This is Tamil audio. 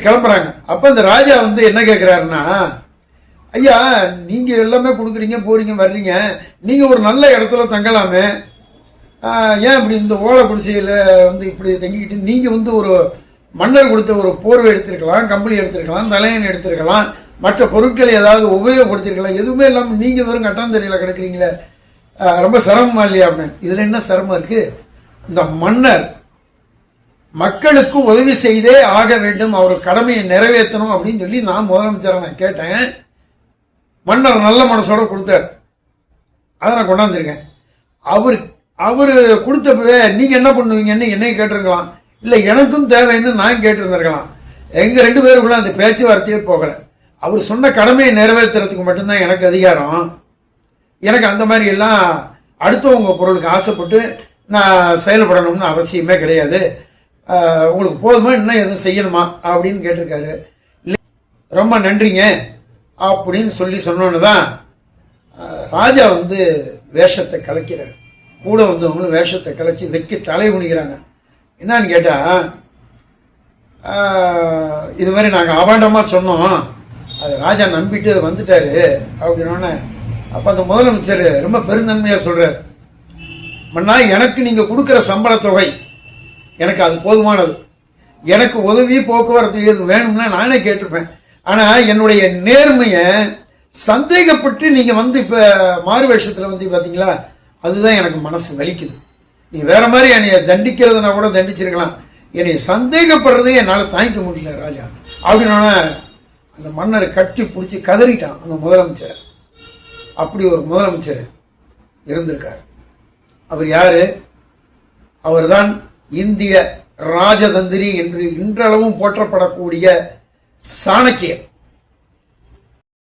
கிளம்புறாங்க. அப்ப இந்த ராஜா வந்து என்ன கேட்கிறாருன்னா, ஐயா நீங்க எல்லாமே கொடுக்குறீங்க, போறீங்க, வர்றீங்க, நீங்க ஒரு நல்ல இடத்துல தங்கலாமே, ஏன் இப்படி இந்த ஓலை குடிசையில வந்து இப்படி தங்கிக்கிட்டு, நீங்க வந்து ஒரு மன்னர் கொடுத்த ஒரு போர்வை எடுத்திருக்கலாம், கம்பளி எடுத்திருக்கலாம், தலையன் எடுத்திருக்கலாம், மற்ற பொருட்களை ஏதாவது உபயோகப்படுத்திருக்கலாம், எதுவுமே இல்லாம நீங்க வெறும் கட்டாந்தரையில கிடக்குறீங்களே, ரொம்ப சிரமமா இல்லையா அப்படின்னு. இதுல என்ன சிரமம் இருக்கு? இந்த மன்னர் மக்களுக்கு உதவி செய்தே ஆக வேண்டும், அவர் கடமையை நிறைவேற்றணும் அப்படின்னு சொல்லி நான் முதலமைச்சரை நான் கேட்டேன். மன்னர் நல்ல மனசோட கொடுத்தார், அதை நான் கொண்டாந்துருக்கேன். அவரு கொடுத்தப்பவே நீங்க என்ன பண்ணுவீங்கன்னு என்னை கேட்டிருக்கலாம், இல்ல எனக்கும் தேவைன்னு நான் கேட்டிருந்திருக்கலாம். எங்க 2 பேருக்குள்ள அந்த பேச்சுவார்த்தையே போகல. அவர் சொன்ன கடமையை நிறைவேற்றுறதுக்கு மட்டும்தான் எனக்கு அதிகாரம். எனக்கு அந்த மாதிரி எல்லாம் அடுத்தவங்க பொருளுக்கு ஆசைப்பட்டு நான் செயல்படணும்னு அவசியமே கிடையாது. உங்களுக்கு போதுமா, இன்னும் எதுவும் செய்யணுமா அப்படின்னு கேட்டிருக்காரு. ரொம்ப நன்றிங்க அப்படின்னு சொல்லி சொன்னோன்னு தான் ராஜா வந்து வேஷத்தை கலைக்கிறார். கூட வந்தவங்களும் வேஷத்தை கலைச்சி வைக்க தலை குனிகிறாங்க. என்னன்னு கேட்டா, இது மாதிரி நாங்கள் அபாண்டமா சொன்னோம், அது ராஜா நம்பிட்டு வந்துட்டாரு அப்படின்னோடனே அப்ப அந்த முதலமைச்சர் ரொம்ப பெருந்தன்மையா சொல்றாரு, மன்னா எனக்கு நீங்க கொடுக்கிற சம்பள தொகை எனக்கு அது போதுமானது, எனக்கு உதவி போக்குவரத்து எது வேணும்னா நானே கேட்டிருப்பேன். ஆனா என்னுடைய நேர்மைய சந்தேகப்பட்டு நீங்க வந்து இப்ப மாறு வேஷத்துல வந்து பாத்தீங்களா, அதுதான் எனக்கு மனசு வலிக்குது. நீ வேற மாதிரி என்னைய தண்டிக்கிறதுனா கூட தண்டிச்சிருக்கலாம், என்னைய சந்தேகப்படுறதே என்னால தாங்கிக்க முடியல ராஜா அப்படின்னா அந்த மன்னரை கட்டி பிடிச்சி கதறிட்டான் அந்த முதலமைச்சர். அப்படி ஒரு முதலமைச்சர் இருந்திருக்கார். அவர் யாரு? அவர்தான் இந்திய ராஜதந்திரி என்று இன்றளவும் போற்றப்படக்கூடிய சாணக்கியர்.